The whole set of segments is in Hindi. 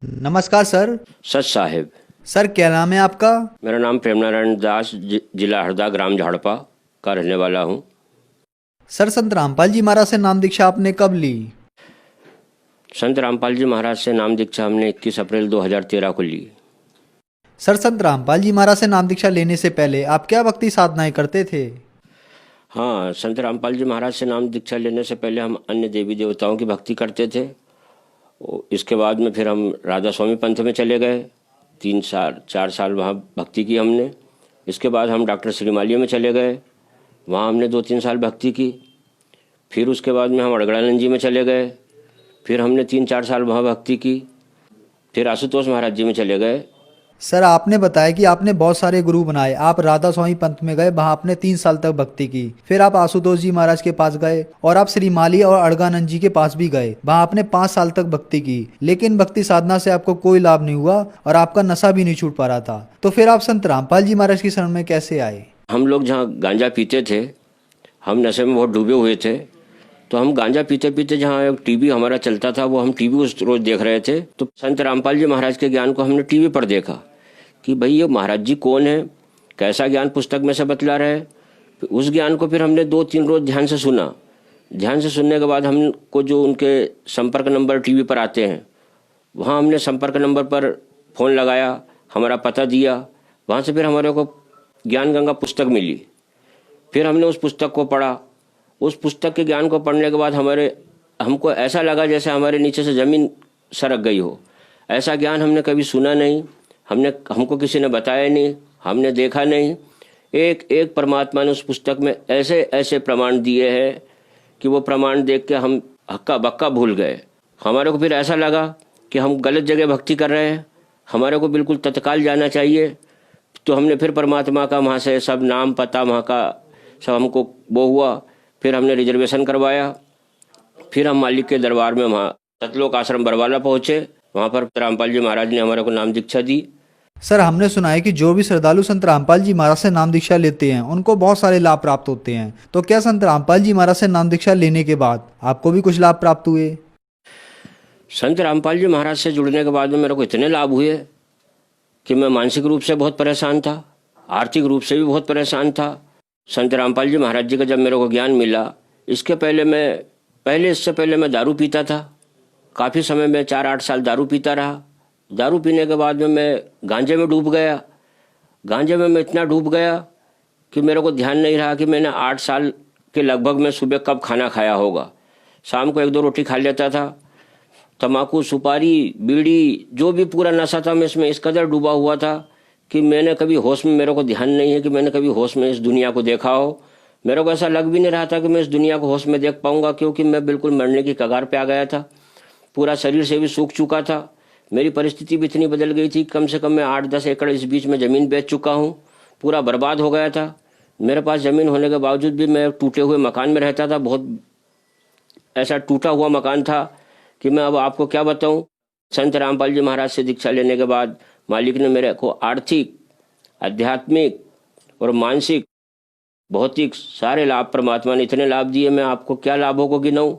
नमस्कार सर। सच साहिब। सर क्या नाम है आपका? मेरा नाम प्रेम नारायण दास जिला हरदा ग्राम झाड़पा का रहने वाला हूँ। सर संत रामपाल जी महाराज से नाम दीक्षा आपने कब ली? संत रामपाल जी महाराज से नाम दीक्षा हमने 21 अप्रैल 2013 को ली। सर संत रामपाल जी महाराज से नाम दीक्षा लेने से पहले आप क्या भक्ति साधनाएं करते थे? हाँ, संत रामपाल जी महाराज से नाम दीक्षा लेने से पहले हम अन्य देवी देवताओं की भक्ति करते थे। इसके बाद में फिर हम राधा स्वामी पंथ में चले गए। 3 4 साल वहाँ भक्ति की हमने। इसके बाद हम डॉक्टर श्रीमाली में चले गए, वहाँ हमने 2 3 साल भक्ति की। फिर उसके बाद में हम अड़गड़ानंद जी में चले गए, फिर हमने 3 4 साल वहाँ भक्ति की। फिर आशुतोष महाराज जी में चले गए। सर आपने बताया कि आपने बहुत सारे गुरु बनाए। आप राधा स्वामी पंथ में गए, वहां आपने 3 साल तक भक्ति की। फिर आप आशुतोष जी महाराज के पास गए और आप श्री माली और अड़गानंद जी के पास भी गए, वहां आपने 5 साल तक भक्ति की। लेकिन भक्ति साधना से आपको कोई लाभ नहीं हुआ और आपका नशा भी नहीं छूट पा रहा था। तो फिर आप संत रामपाल जी महाराज की शरण में कैसे आए? हम लोग जहाँ गांजा पीते थे, हम नशे में बहुत डूबे हुए थे, तो हम गांजा पीते पीते जहाँ एक टीवी हमारा चलता था, वो हम टीवी उस रोज देख रहे थे। तो संत रामपाल जी महाराज के ज्ञान को हमने टीवी पर देखा कि भाई ये महाराज जी कौन है, कैसा ज्ञान पुस्तक में से बतला रहे। उस ज्ञान को फिर हमने 2 3 रोज ध्यान से सुना। ध्यान से सुनने के बाद हमको जो उनके संपर्क नंबर टीवी पर आते हैं, वहाँ हमने संपर्क नंबर पर फ़ोन लगाया, हमारा पता दिया। वहाँ से फिर हमारे को ज्ञान गंगा पुस्तक मिली। फिर हमने उस पुस्तक को पढ़ा। उस पुस्तक के ज्ञान को पढ़ने के बाद हमको ऐसा लगा जैसे हमारे नीचे से ज़मीन सरक गई हो। ऐसा ज्ञान हमने कभी सुना नहीं, हमको किसी ने बताया नहीं, हमने देखा नहीं। एक एक परमात्मा ने उस पुस्तक में ऐसे ऐसे प्रमाण दिए हैं कि वो प्रमाण देख के हम हक्का बक्का भूल गए। हमारे को फिर ऐसा लगा कि हम गलत जगह भक्ति कर रहे हैं, हमारे को बिल्कुल तत्काल जाना चाहिए। तो हमने फिर परमात्मा का वहाँ से सब नाम पता वहाँ का सब हमको वो हुआ। फिर हमने रिजर्वेशन करवाया। फिर हम मालिक के दरबार में वहाँ सतलोक आश्रम बरवाला पहुँचे। वहाँ पर रामपाल जी महाराज ने हमारे को नाम दीक्षा दी। सर हमने सुना है कि जो भी श्रद्धालु संत रामपाल जी महाराज से नाम दीक्षा लेते हैं उनको बहुत सारे लाभ प्राप्त होते हैं। तो क्या संत रामपाल जी महाराज से नाम दीक्षा लेने के बाद आपको भी कुछ लाभ प्राप्त हुए? संत रामपाल जी महाराज से जुड़ने के बाद में मेरे को इतने लाभ हुए कि मैं मानसिक रूप से बहुत परेशान था, आर्थिक रूप से भी बहुत परेशान था। संत रामपाल जी महाराज जी का जब मेरे को ज्ञान मिला, इससे पहले मैं दारू पीता था। काफ़ी समय में 4 8 साल दारू पीता रहा। दारू पीने के बाद में मैं गांजे में डूब गया। गांजे में मैं इतना डूब गया कि मेरे को ध्यान नहीं रहा कि मैंने 8 साल के लगभग में सुबह कब खाना खाया होगा। शाम को 1 2 रोटी खा लेता था। तम्बाकू, सुपारी, बीड़ी, जो भी पूरा नशा था मैं इसमें इस कदर डूबा हुआ था कि मैंने कभी होश में, मेरे को ध्यान नहीं है कि मैंने कभी होश में इस दुनिया को देखा हो। मेरे को ऐसा लग भी नहीं रहा था कि मैं इस दुनिया को होश में देख पाऊंगा, क्योंकि मैं बिल्कुल मरने की कगार पे आ गया था। पूरा शरीर से भी सूख चुका था। मेरी परिस्थिति भी इतनी बदल गई थी, कम से कम मैं 8 10 एकड़ इस बीच में ज़मीन बेच चुका हूँ। पूरा बर्बाद हो गया था। मेरे पास ज़मीन होने के बावजूद भी मैं टूटे हुए मकान में रहता था। बहुत ऐसा टूटा हुआ मकान था कि मैं अब आपको क्या बताऊं। संत रामपाल जी महाराज से दीक्षा लेने के बाद मालिक ने मेरे को आर्थिक, आध्यात्मिक और मानसिक, भौतिक सारे लाभ, परमात्मा ने इतने लाभ दिए, मैं आपको क्या लाभों को गिनाऊं।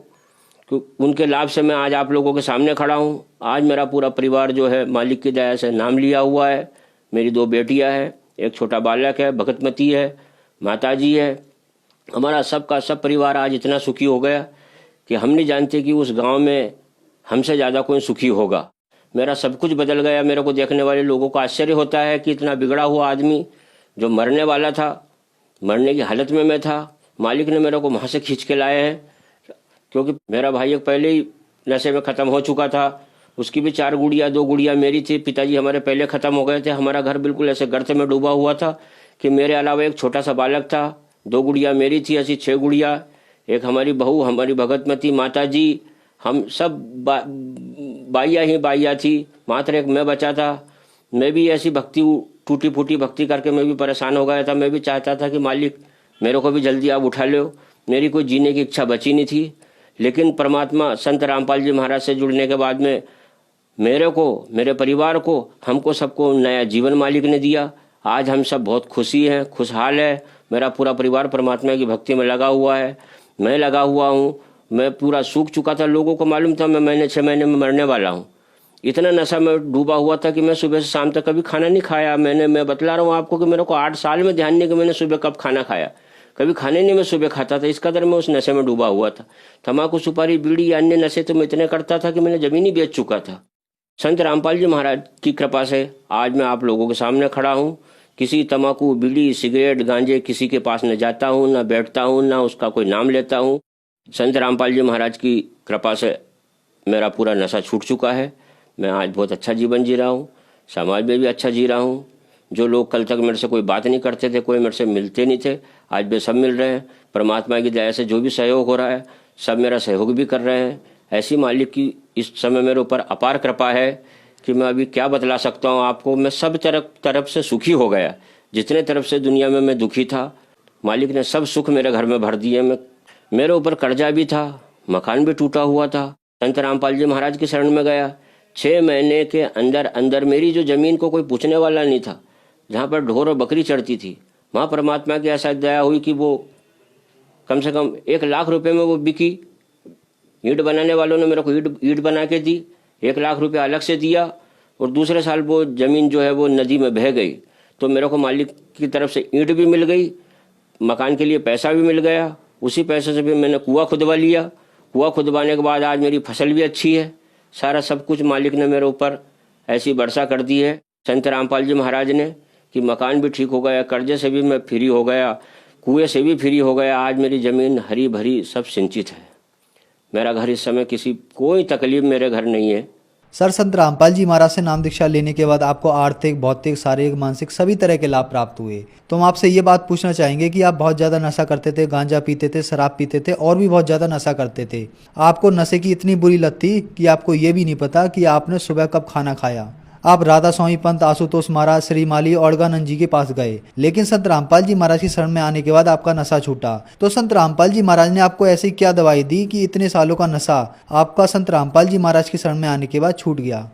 उनके लाभ से मैं आज आप लोगों के सामने खड़ा हूँ। आज मेरा पूरा परिवार जो है मालिक की दया से नाम लिया हुआ है। मेरी 2 बेटियाँ हैं, एक छोटा बालक है, भगतमती है, माताजी है। हमारा सबका सब परिवार आज इतना सुखी हो गया कि हम नहीं जानते कि उस गांव में हमसे ज़्यादा कोई सुखी होगा। मेरा सब कुछ बदल गया। मेरे को देखने वाले लोगों को आश्चर्य होता है कि इतना बिगड़ा हुआ आदमी जो मरने वाला था, मरने की हालत में मैं था, मालिक ने मेरे को वहाँ से खींच के लाए हैं। क्योंकि मेरा भाई एक पहले ही नशे में ख़त्म हो चुका था, उसकी भी 4 गुड़िया, 2 गुड़िया मेरी थी। पिताजी हमारे पहले ख़त्म हो गए थे। हमारा घर बिल्कुल ऐसे गर्त में डूबा हुआ था कि मेरे अलावा एक छोटा सा बालक था। 2 गुड़िया मेरी थी, ऐसी 6 गुड़िया, एक हमारी बहू, हमारी भगतमती माता जी, हम सब बाइया ही बाइया थी। मात्र एक मैं बचा था। मैं भी ऐसी भक्ति, टूटी फूटी भक्ति करके मैं भी परेशान हो गया था। मैं भी चाहता था कि मालिक मेरे को भी जल्दी आप उठा लो। मेरी कोई जीने की इच्छा बची नहीं थी। लेकिन परमात्मा संत रामपाल जी महाराज से जुड़ने के बाद में मेरे को, मेरे परिवार को, हमको सबको नया जीवन मालिक ने दिया। आज हम सब बहुत खुशी हैं, खुशहाल है। मेरा पूरा परिवार परमात्मा की भक्ति में लगा हुआ है, मैं लगा हुआ हूँ। मैं पूरा सूख चुका था। लोगों को मालूम था मैं महीने 6 महीने में मरने वाला हूँ। इतना नशा में डूबा हुआ था कि मैं सुबह से शाम तक कभी खाना नहीं खाया। मैं बतला रहा हूँ आपको कि मेरे को 8 साल में ध्यान नहीं कि मैंने सुबह कब खाना खाया। कभी खाने नहीं मैं सुबह खाता था, इस कदर मैं उस नशे में डूबा हुआ था। तम्बाकू, सुपारी, बीड़ी या अन्य नशे तो मैं इतने करता था कि मैंने जमीन ही बेच चुका था। संत रामपाल जी महाराज की कृपा से आज मैं आप लोगों के सामने खड़ा हूँ। किसी तम्बाकू, बीड़ी, सिगरेट, गांजे किसी के पास न जाता हूँ, न बैठता हूँ, न उसका कोई नाम लेता हूँ। संत रामपाल जी महाराज की कृपा से मेरा पूरा नशा छूट चुका है। मैं आज बहुत अच्छा जीवन जी रहा हूँ, समाज में भी अच्छा जी रहा हूँ। जो लोग कल तक मेरे से कोई बात नहीं करते थे, कोई मेरे से मिलते नहीं थे, आज वे सब मिल रहे हैं। परमात्मा की दया से जो भी सहयोग हो रहा है, सब मेरा सहयोग भी कर रहे हैं। ऐसी मालिक की इस समय मेरे ऊपर अपार कृपा है कि मैं अभी क्या बतला सकता हूँ आपको। मैं सब तरफ से सुखी हो गया। जितने तरफ से दुनिया में मैं दुखी था, मालिक ने सब सुख मेरे घर में भर दिए। मेरे ऊपर कर्जा भी था, मकान भी टूटा हुआ था। संत रामपाल जी महाराज की शरण में गया। 6 महीने के अंदर अंदर मेरी जो जमीन को कोई पूछने वाला नहीं था, जहाँ पर ढोर और बकरी चढ़ती थी, वहाँ परमात्मा की ऐसा दया हुई कि वो कम से कम 1 लाख रुपए में वो बिकी। ईंट बनाने वालों ने मेरे को ईंट बना के दी, 1 लाख रुपया अलग से दिया। और दूसरे साल वो जमीन जो है वो नदी में बह गई, तो मेरे को मालिक की तरफ से ईंट भी मिल गई, मकान के लिए पैसा भी मिल गया। उसी पैसे से भी मैंने कुआं खुदवा लिया। कुआं खुदवाने के बाद आज मेरी फसल भी अच्छी है। सारा सब कुछ मालिक ने मेरे ऊपर ऐसी वर्षा कर दी है संत रामपाल जी महाराज ने कि मकान भी ठीक हो गया, कर्जे से भी मैं फ्री हो गया, कुएं से भी फ्री हो गया। आज मेरी ज़मीन हरी भरी सब सिंचित है। मेरा घर इस समय कोई तकलीफ मेरे घर नहीं है। सर, संत रामपाल जी महाराज से नाम दीक्षा लेने के बाद आपको आर्थिक, भौतिक, शारीरिक, मानसिक सभी तरह के लाभ प्राप्त हुए। तो हम आपसे ये बात पूछना चाहेंगे कि आप बहुत ज़्यादा नशा करते थे, गांजा पीते थे, शराब पीते थे और भी बहुत ज़्यादा नशा करते थे। आपको नशे की इतनी बुरी लत थी कि आपको ये भी नहीं पता कि आपने सुबह कब खाना खाया। आप राधा स्वामी पंत, आशुतोष महाराज, श्री माली और अड़गानंद जी के पास गए, लेकिन संत रामपाल जी महाराज की शरण में आने के बाद आपका नशा छूटा। तो संत रामपाल जी महाराज ने आपको ऐसी क्या दवाई दी कि इतने सालों का नशा आपका संत रामपाल जी महाराज की शरण में आने के बाद छूट गया?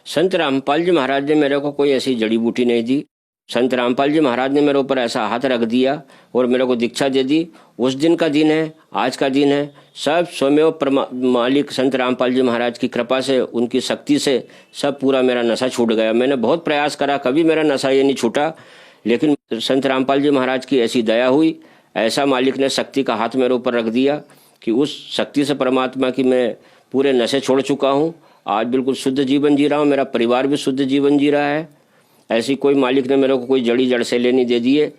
संत रामपाल जी महाराज ने मेरे को कोई ऐसी जड़ी बूटी नहीं दी। संत रामपाल जी महाराज ने मेरे ऊपर ऐसा हाथ रख दिया और मेरे को दीक्षा दे दी। उस दिन का दिन है, आज का दिन है, सब स्वयं मालिक संत रामपाल जी महाराज की कृपा से, उनकी शक्ति से सब पूरा मेरा नशा छूट गया। मैंने बहुत प्रयास करा, कभी मेरा नशा ये नहीं छूटा, लेकिन संत रामपाल जी महाराज की ऐसी दया हुई, ऐसा मालिक ने शक्ति का हाथ मेरे ऊपर रख दिया कि उस शक्ति से परमात्मा की मैं पूरे नशे छोड़ चुका हूँ। आज बिल्कुल शुद्ध जीवन जी रहा हूँ, मेरा परिवार भी शुद्ध जीवन जी रहा है। ऐसी कोई मालिक ने मेरे को कोई जड़ से लेनी दे दिए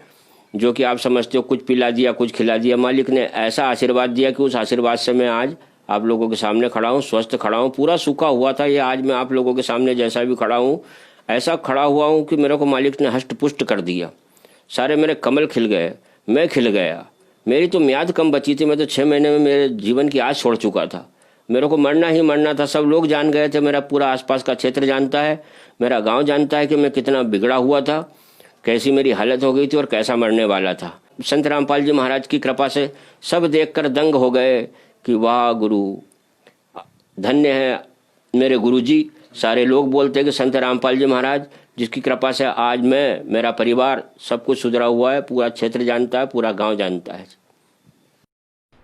जो कि आप समझते हो कुछ पिला दिया, कुछ खिला दिया। मालिक ने ऐसा आशीर्वाद दिया कि उस आशीर्वाद से मैं आज आप लोगों के सामने खड़ा हूँ, स्वस्थ खड़ा हूँ। पूरा सूखा हुआ था ये, आज मैं आप लोगों के सामने जैसा भी खड़ा हूँ ऐसा खड़ा हुआ हूँ कि मेरे को मालिक ने हष्ट पुष्ट कर दिया। सारे मेरे कमल खिल गए, मैं खिल गया। मेरी तो म्याद कम बची थी, मैं तो 6 महीने में मेरे जीवन की आस छोड़ चुका था। मेरे को मरना ही मरना था। सब लोग जान गए थे, मेरा पूरा आसपास का क्षेत्र जानता है, मेरा गांव जानता है कि मैं कितना बिगड़ा हुआ था, कैसी मेरी हालत हो गई थी और कैसा मरने वाला था। संत रामपाल जी महाराज की कृपा से सब देखकर दंग हो गए कि वाह गुरु, धन्य है मेरे गुरु जी। सारे लोग बोलते हैं कि संत रामपाल जी महाराज जिसकी कृपा से आज मैं, मेरा परिवार सब कुछ सुधरा हुआ है, पूरा क्षेत्र जानता है, पूरा गाँव जानता है।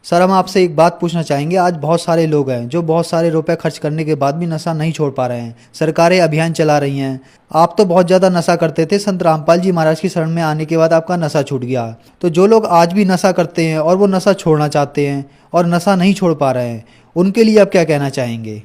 सर, हम आपसे एक बात पूछना चाहेंगे। आज बहुत सारे लोग हैं जो बहुत सारे रुपए खर्च करने के बाद भी नशा नहीं छोड़ पा रहे हैं। सरकारें अभियान चला रही हैं। आप तो बहुत ज़्यादा नशा करते थे, संत रामपाल जी महाराज की शरण में आने के बाद आपका नशा छूट गया। तो जो लोग आज भी नशा करते हैं और वो नशा छोड़ना चाहते हैं और नशा नहीं छोड़ पा रहे हैं, उनके लिए आप क्या कहना चाहेंगे?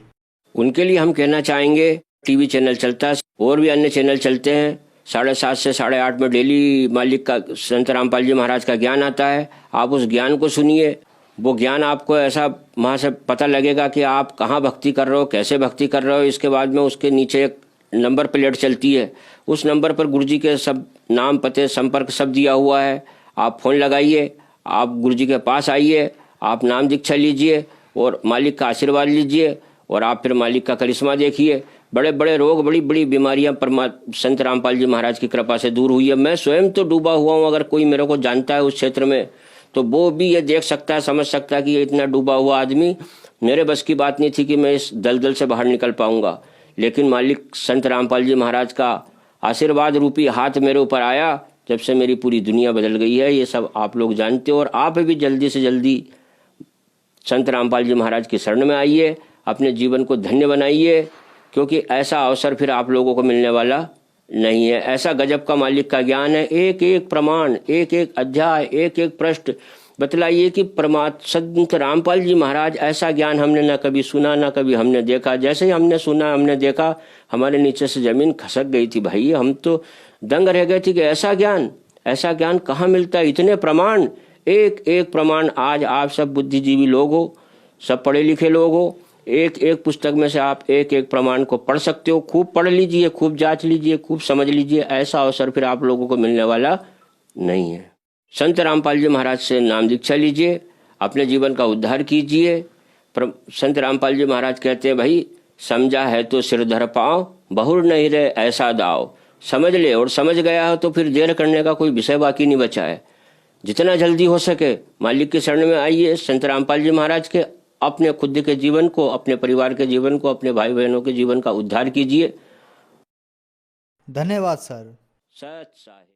उनके लिए हम कहना चाहेंगे, टीवी चैनल चलता है और भी अन्य चैनल चलते हैं, 7:30 से 8:30 में डेली मालिक का, संत रामपाल जी महाराज का ज्ञान आता है। आप उस ज्ञान को सुनिए। वो ज्ञान आपको ऐसा वहाँ से पता लगेगा कि आप कहाँ भक्ति कर रहे हो, कैसे भक्ति कर रहे हो। इसके बाद में उसके नीचे एक नंबर प्लेट चलती है, उस नंबर पर गुरुजी के सब नाम, पते, संपर्क सब दिया हुआ है। आप फ़ोन लगाइए, आप गुरुजी के पास आइए, आप नाम दीक्षा लीजिए और मालिक का आशीर्वाद लीजिए और आप फिर मालिक का करिश्मा देखिए। बड़े बड़े रोग, बड़ी बड़ी बीमारियां संत रामपाल जी महाराज की कृपा से दूर हुई है। मैं स्वयं तो डूबा हुआ हूँ, अगर कोई मेरे को जानता है उस क्षेत्र में तो वो भी ये देख सकता है, समझ सकता है कि ये इतना डूबा हुआ आदमी, मेरे बस की बात नहीं थी कि मैं इस दलदल से बाहर निकल पाऊंगा। लेकिन मालिक संत रामपाल जी महाराज का आशीर्वाद रूपी हाथ मेरे ऊपर आया, जब से मेरी पूरी दुनिया बदल गई है। ये सब आप लोग जानते हो और आप भी जल्दी से जल्दी संत रामपाल जी महाराज की शरण में आइए, अपने जीवन को धन्य बनाइए, क्योंकि ऐसा अवसर फिर आप लोगों को मिलने वाला नहीं है। ऐसा गजब का मालिक का ज्ञान है, एक एक प्रमाण, एक एक अध्याय, एक एक पृष्ठ बतलाइए कि संत रामपाल जी महाराज, ऐसा ज्ञान हमने ना कभी सुना ना कभी हमने देखा। जैसे ही हमने सुना हमने देखा, हमारे नीचे से जमीन खसक गई थी भाई। हम तो दंग रह गए थे कि ऐसा ज्ञान कहाँ मिलता है, इतने प्रमाण, एक एक प्रमाण। आज आप सब बुद्धिजीवी लोग हो, सब पढ़े लिखे लोग हो, एक एक पुस्तक में से आप एक एक प्रमाण को पढ़ सकते हो। खूब पढ़ लीजिए, खूब जांच लीजिए, खूब समझ लीजिए। ऐसा अवसर फिर आप लोगों को मिलने वाला नहीं है। संत रामपाल जी महाराज से नाम दीक्षा लीजिए, अपने जीवन का उद्धार कीजिए। संत रामपाल जी महाराज कहते हैं, भाई समझा है तो सिर धर पाओ, बहुर नहीं रहे ऐसा दाव। समझ ले और समझ गया हो तो फिर देर करने का कोई विषय बाकी नहीं बचा है। जितना जल्दी हो सके मालिक के शरण में आइए, संत रामपाल जी महाराज के, अपने खुद के जीवन को, अपने परिवार के जीवन को, अपने भाई बहनों के जीवन का उद्धार कीजिए। धन्यवाद सर। सच साहिब।